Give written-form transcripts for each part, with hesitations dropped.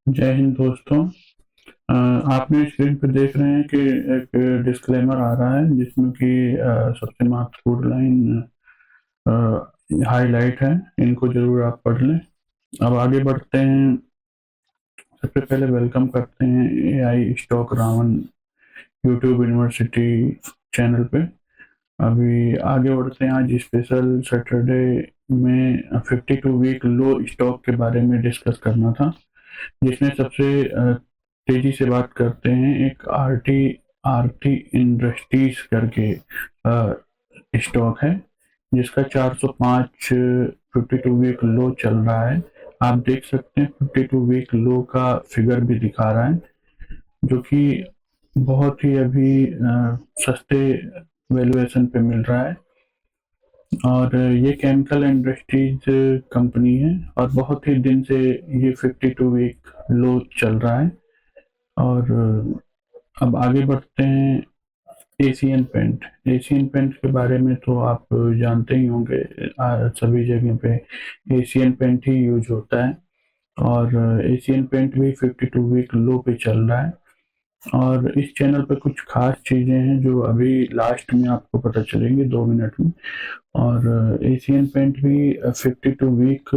जय हिंद दोस्तों। आपने स्क्रीन पे देख रहे हैं कि एक डिस्क्लेमर आ रहा है जिसमें कि सबसे महत्वपूर्ण लाइन हाईलाइट है। इनको जरूर आप पढ़ लें। अब आगे बढ़ते हैं। सबसे पहले वेलकम करते हैं AI stock Ravan YouTube university channel पे। अभी आगे बढ़ते हैं। आज स्पेशल सैटरडे में 52 वीक लो स्टॉक के बारे में डिस्कस करना था, जिसमें सबसे तेजी से बात करते हैं। एक आरटी आरटी इंडस्ट्रीज करके स्टॉक है, जिसका 405 52 वीक लो चल रहा है। आप देख सकते हैं 52 वीक लो का फिगर भी दिखा रहा है, जो कि बहुत ही अभी सस्ते वैल्यूएशन पे मिल रहा है। और ये केमिकल इंडस्ट्रीज कंपनी है और बहुत ही दिन से ये 52 वीक लो चल रहा है। और अब आगे बढ़ते हैं। Asian paint. एशियन पेंट के बारे में तो आप जानते ही होंगे। सभी जगह पे एशियन पेंट ही यूज होता है। और एशियन पेंट भी 52 वीक लो पे चल रहा है। और इस चैनल पे कुछ खास चीजें हैं जो अभी लास्ट में आपको पता चलेंगी 2 मिनट में। और एशियन पेंट भी 52 वीक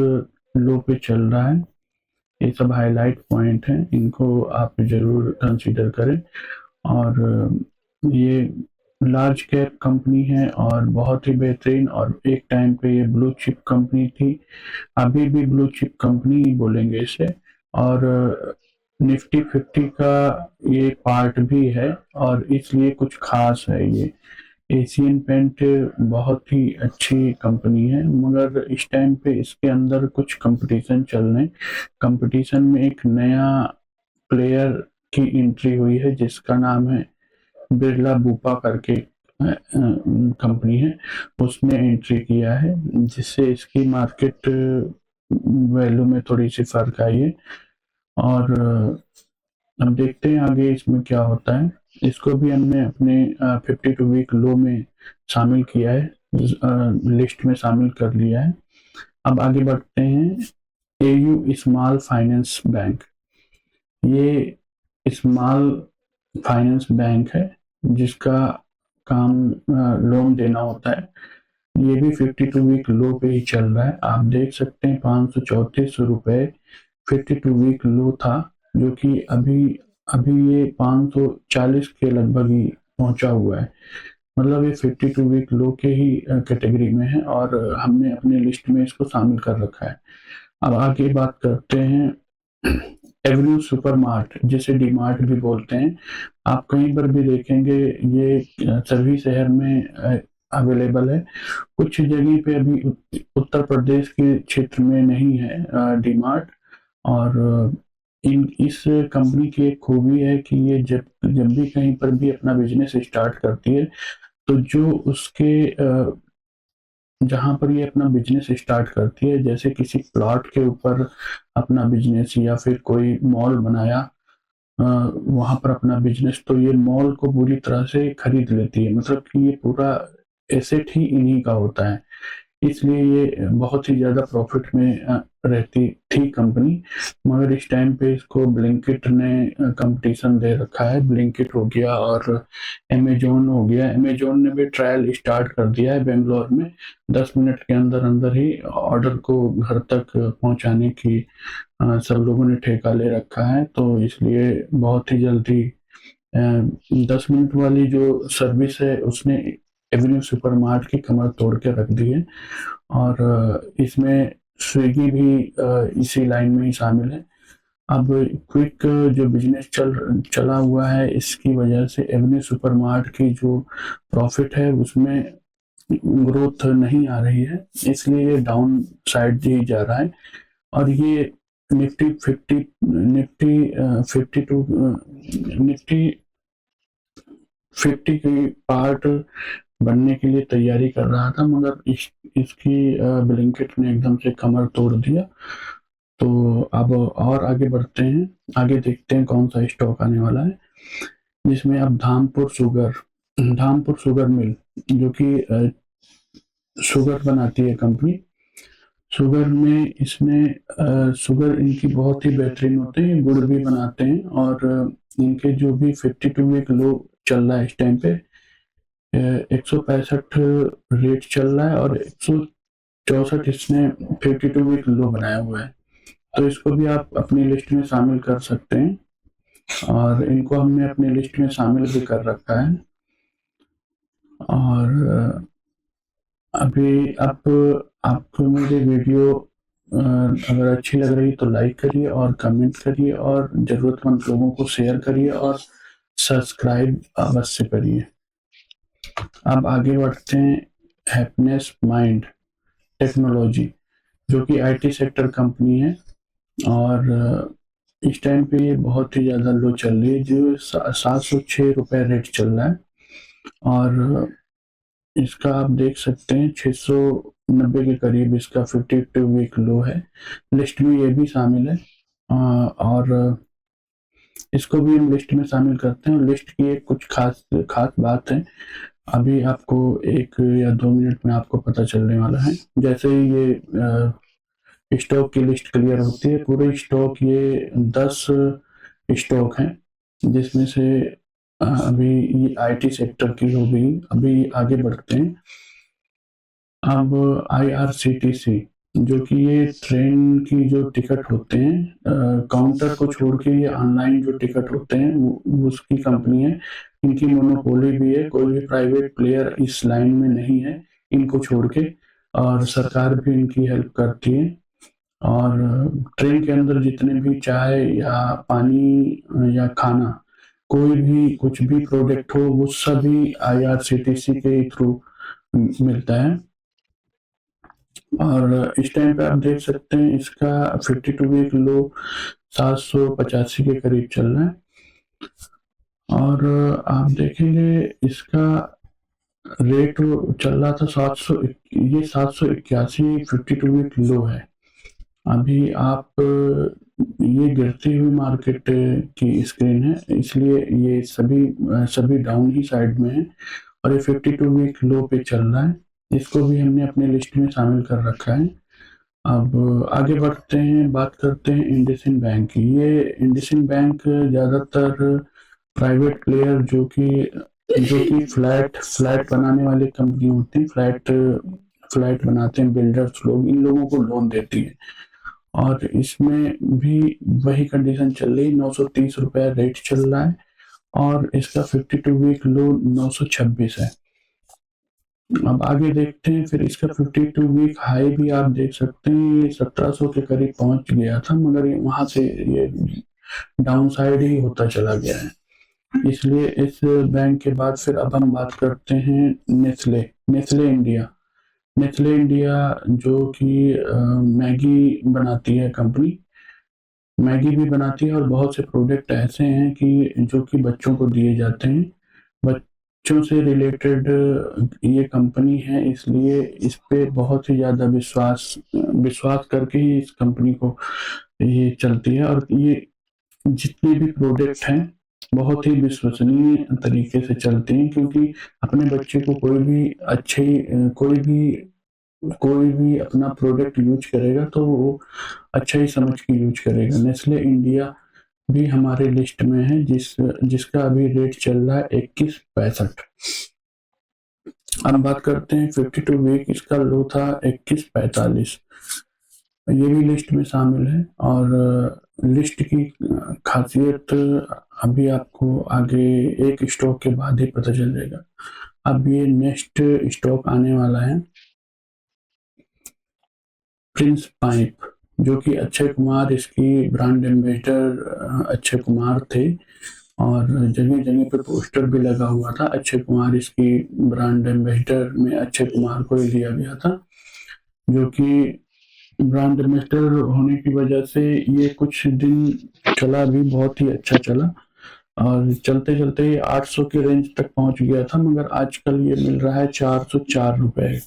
लो पे चल रहा है। ये सब हाईलाइट पॉइंट हैं, इनको आप जरूर कंसीडर करें। और ये लार्ज कैप कंपनी है और बहुत ही बेहतरीन। और एक टाइम पे ये ब्लू चिप कंपनी थी। अभी भी ब्लू चिप कंपनी ही बोलेंगे इसे। और निफ्टी 50 का ये पार्ट भी है और इसलिए कुछ खास है ये। एशियन पेंट बहुत ही अच्छी कंपनी है, मगर इस टाइम पे इसके अंदर कुछ कंपटीशन चल रहे। कंपटीशन में एक नया प्लेयर की एंट्री हुई है, जिसका नाम है बिरला बूपा करके कंपनी है। उसने एंट्री किया है, जिससे इसकी मार्केट वैल्यू में थोड़ी सी फर्क आई है। और अब देखते हैं आगे इसमें क्या होता है। इसको भी हमने अपने 52 वीक लो में शामिल किया है, लिस्ट में शामिल कर लिया है। अब आगे बढ़ते हैं। AU small finance bank. ये स्मॉल फाइनेंस बैंक है, जिसका काम लोन देना होता है। ये भी 52 वीक लो पे ही चल रहा है। आप देख सकते हैं 534 रुपए 52 वीक लो था, जो कि अभी अभी ये 540 के लगभग ही पहुंचा हुआ है। मतलब ये 52 वीक लो के ही कैटेगरी में है और हमने अपने लिस्ट में इसको शामिल कर रखा है। अब आगे बात करते हैं। एवेन्यू सुपरमार्ट, जिसे डीमार्ट भी बोलते हैं, आप कहीं पर भी देखेंगे ये सभी शहर में अवेलेबल है। कुछ जगह पे अभी उत्तर प्रदेश के क्षेत्र में नहीं है डीमार्ट। और इन इस कंपनी की एक खूबी है कि ये जब जब भी कहीं पर भी अपना बिजनेस स्टार्ट करती है, तो जो उसके जहां पर ये अपना बिजनेस स्टार्ट करती है, जैसे किसी प्लॉट के ऊपर अपना बिजनेस या फिर कोई मॉल बनाया वहां पर अपना बिजनेस, तो ये मॉल को पूरी तरह से खरीद लेती है। मतलब कि ये पूरा एसेट ही इन्हीं का होता है। इसलिए ये बहुत ही ज़्यादा प्रॉफिट में रहती थी कंपनी। मगर इस टाइम पे इसको ब्लिंकिट ने कंपटीशन दे रखा है। ब्लिंकिट हो गया और अमेजोन हो गया। अमेजोन ने भी ट्रायल स्टार्ट कर दिया है बेंगलोर में। 10 मिनट के अंदर अंदर ही ऑर्डर को घर तक पहुंचाने की सब लोगों ने ठेका ले रखा है। तो इसलिए बहुत ही जल्दी 10 मिनट वाली जो सर्विस है उसने एवेन्यू सुपरमार्ट की कमर तोड़ के रख दी है। और इसमें स्विगी भी इसी लाइन में ही शामिल है। अब क्विक जो बिजनेस चला हुआ है, इसकी वजह से एवेन्यू सुपरमार्ट की जो प्रॉफिट है उसमें ग्रोथ नहीं आ रही है, इसलिए ये डाउन साइड ही जा रहा है। और ये निफ्टी 50 निफ्टी 52 निफ्टी 50 की पार्ट बनने के लिए तैयारी कर रहा था, मगर इसकी ब्लिंकिट ने एकदम से कमर तोड़ दिया। तो अब और आगे बढ़ते हैं। आगे देखते हैं कौन सा स्टॉक आने वाला है, जिसमें अब धामपुर शुगर मिल, जो कि शुगर बनाती है कंपनी। शुगर में शुगर इनकी बहुत ही बेहतरीन होते हैं, ये गुड़ भी बनाते हैं। और इनके जो भी 52 वीक लो चल रहा है इस टाइम पे, 165 रेट चल रहा है, और 164 इसने 52 वीक लो बनाया हुआ है। तो इसको भी आप अपनी लिस्ट में शामिल कर सकते हैं, और इनको हमने अपनी लिस्ट में शामिल भी कर रखा है। और अभी आपको मेरी वीडियो अगर अच्छी लग रही तो लाइक करिए और कमेंट करिए, और ज़रूरतमंद लोगों को शेयर करिए, और सब्सक्राइब अवश्य करिए। अब आगे बढ़ते हैं हैप्पीनेस माइंड टेक्नोलॉजी, जो कि आईटी सेक्टर कंपनी है। और इस टाइम पे ये बहुत ही ज़्यादा लो चल रही है, जो 706 रुपये रेट चल रहा है। और इसका आप देख सकते हैं 690 के करीब इसका 52 वीक लो है। लिस्ट में ये भी शामिल है, और इसको भी हम लिस्ट में शामिल करते हैं। लिस्ट की एक कुछ खास खास बात है, अभी आपको 1 या 2 मिनट में आपको पता चलने वाला है। जैसे ही ये स्टॉक की लिस्ट क्लियर होती है, पूरे स्टॉक ये 10 स्टॉक हैं, जिसमें से अभी ये आईटी सेक्टर की हो गई। अभी आगे बढ़ते हैं। अब आईआरसीटीसी, जो कि ये ट्रेन की जो टिकट होते हैं, काउंटर को छोड़ के ये ऑनलाइन जो टिकट होते हैं उसकी कंपनी है। इनकी मोनोपोली भी है, कोई भी प्राइवेट प्लेयर इस लाइन में नहीं है इनको छोड़ के, और सरकार भी इनकी हेल्प करती है। और ट्रेन के अंदर जितने भी चाय या पानी या खाना, कोई भी कुछ भी प्रोडक्ट हो, वो सभी आईआरसीटीसी के थ्रू मिलता है। और इस टाइम पे आप देख सकते हैं इसका 52 वीक लो 785 के करीब चल रहा है। और आप देखेंगे इसका रेट चल रहा था 700, ये 781 52 वीक लो है। अभी आप ये गिरती हुई मार्केट की स्क्रीन है, इसलिए ये सभी डाउन ही साइड में है, और ये 52 वीक लो पे चल रहा है। इसको भी हमने अपने लिस्ट में शामिल कर रखा है। अब आगे बढ़ते हैं, बात करते हैं इंडसइंड बैंक की। ये इंडसइंड बैंक ज़्यादातर प्राइवेट प्लेयर जो कि फ्लैट फ्लैट बनाने वाली कंपनी होती है, फ्लैट फ्लैट बनाते हैं बिल्डर्स लोग, इन लोगों को लोन देती है। और इसमें भी वही कंडीशन चल रही, 930 रुपये रेट चल रहा है, और इसका 52 वीक लो 926 है। अब आगे देखते हैं, फिर इसका 52 वीक हाई भी आप देख सकते हैं, ये 1700 के करीब पहुंच गया था, मगर वहां से ये डाउन साइड ही होता चला गया है। इसलिए इस बैंक के बाद फिर अब हम बात करते हैं Nestle Nestle India. Nestle India जो कि मैगी बनाती है कंपनी, मैगी भी बनाती है, और बहुत से प्रोडक्ट ऐसे हैं कि जो कि बच्चों को दिए जाते हैं। बच्चों से रिलेटेड ये कंपनी है, इसलिए इस पे बहुत ही ज़्यादा विश्वास करके ही इस कंपनी को ये चलती है। और ये जितने भी प्रोडक्ट हैं बहुत ही विश्वसनीय तरीके से चलते हैं, क्योंकि अपने बच्चे को कोई भी अपना प्रोडक्ट यूज करेगा तो वो अच्छा ही समझ के यूज करेगा। नेस्ले इंडिया भी हमारे लिस्ट में है, जिसका अभी रेट चल रहा है 2165। अब बात करते हैं 52 वीक, इसका लो था 2145, ये भी लिस्ट में शामिल है। और लिस्ट की खासियत अभी आपको आगे एक स्टॉक के बाद ही पता चलेगा। अब ये नेक्स्ट स्टॉक आने वाला है प्रिंस पाइप, जो कि अक्षय कुमार इसकी ब्रांड एम्बेसडर अक्षय कुमार थे, और जगह जगह पे पोस्टर भी लगा हुआ था अक्षय कुमार, इसकी ब्रांड एम्बेसडर में अक्षय कुमार को ही लिया गया था। जो कि ब्रांड एम्बेसडर होने की वजह से ये कुछ दिन चला भी, बहुत ही अच्छा चला, और चलते चलते ये 800 की रेंज तक पहुंच गया था, मगर आजकल ये मिल रहा है 404 रुपए।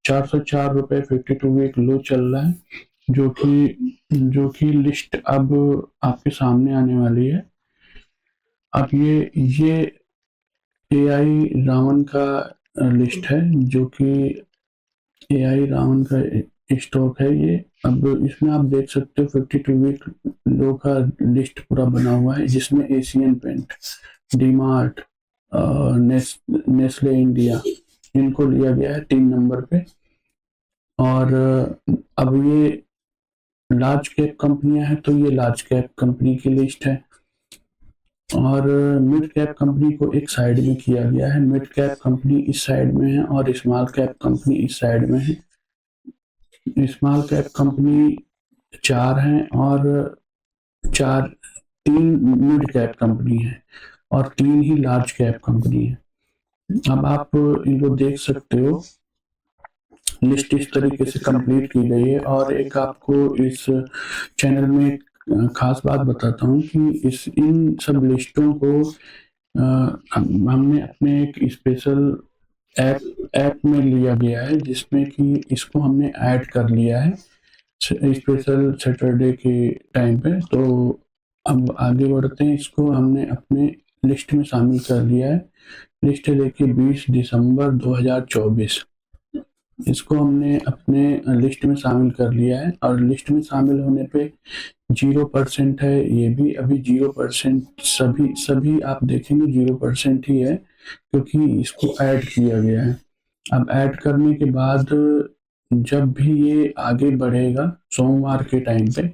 404 रुपए 52 वीक लो चल रहा है, जो कि लिस्ट अब आपके सामने आने वाली है। अब ये एआई रावण का लिस्ट है, जो कि एआई रावण का स्टॉक है ये। अब इसमें आप देख सकते हो 52 वीक लो का लिस्ट पूरा बना हुआ है, जिसमें Asian paint, DMart, Nestle India, इनको लिया गया है 3 नंबर पे। और अब ये लार्ज कैप कंपनियां हैं, तो ये लार्ज कैप कंपनी की लिस्ट है। और मिड कैप कंपनी को एक साइड में किया गया है, मिड कैप कंपनी इस साइड में है और स्मॉल कैप कंपनी इस साइड में है। स्मॉल कैप कंपनी 4 हैं और 3 मिड कैप कंपनी है और 3 ही लार्ज कैप कंपनी है। अब आप इनको देख सकते हो, लिस्ट इस तरीके से कंप्लीट की गई है। और एक आपको इस चैनल में एक खास बात बताता हूँ कि इन सब लिस्टों को हमने अपने एक स्पेशल ऐप में लिया गया है, जिसमें कि इसको हमने ऐड कर लिया है स्पेशल सैटरडे के टाइम पे। तो अब आगे बढ़ते हैं, इसको हमने अपने लिस्ट में शामिल कर लिया है। लिस्ट है देखिए 20 दिसंबर 2024, इसको हमने अपने लिस्ट में शामिल कर लिया है। और लिस्ट में शामिल होने पे 0% है, ये भी अभी 0%, सभी सभी आप देखेंगे 0% ही है, क्योंकि इसको ऐड किया गया है। अब ऐड करने के बाद जब भी ये आगे बढ़ेगा सोमवार के टाइम पे,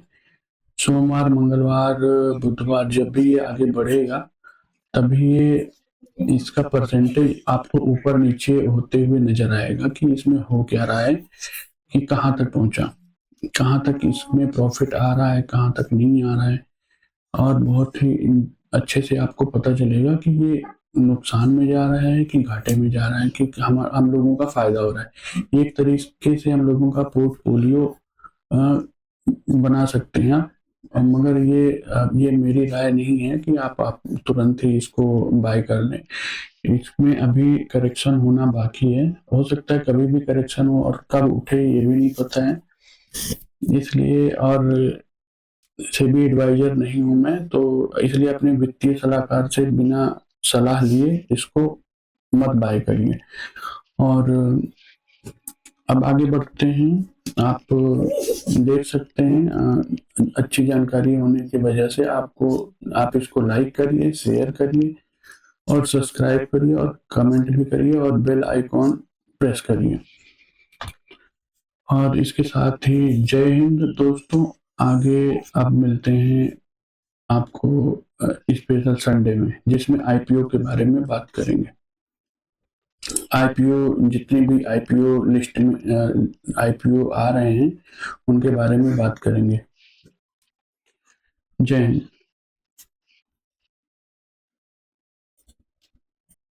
सोमवार, मंगलवार, बुधवार, जब भी ये आगे बढ़ेगा तभी ये इसका परसेंटेज आपको ऊपर नीचे होते हुए नजर आएगा कि इसमें हो क्या रहा है, कि कहाँ तक पहुंचा, कहाँ तक इसमें प्रॉफिट आ रहा है, कहाँ तक नहीं आ रहा है। और बहुत ही अच्छे से आपको पता चलेगा कि ये नुकसान में जा रहा है कि घाटे में जा रहा है, कि हम लोगों का फायदा हो रहा है। एक तरीके से हम लोगों का पोर्टफोलियो बना सकते हैं आप। मगर ये मेरी राय नहीं है कि आप तुरंत ही इसको बाय कर लें। इसमें अभी करेक्शन होना बाकी है, हो सकता है कभी भी करेक्शन हो और कब उठे ये भी नहीं पता है। इसलिए, और सेबी एडवाइजर नहीं हूं मैं, तो इसलिए अपने वित्तीय सलाहकार से बिना सलाह लिए इसको मत बाय करिए। और अब आगे बढ़ते हैं। आप देख सकते हैं अच्छी जानकारी होने की वजह से आप इसको लाइक करिए, शेयर करिए और सब्सक्राइब करिए और कमेंट भी करिए और बेल आइकॉन प्रेस करिए। और इसके साथ ही जय हिंद दोस्तों। आगे अब मिलते हैं आपको स्पेशल संडे में, जिसमें आईपीओ के बारे में बात करेंगे। आईपीओ, जितने भी आईपीओ लिस्ट में आईपीओ आ रहे हैं उनके बारे में बात करेंगे। जय हिंद।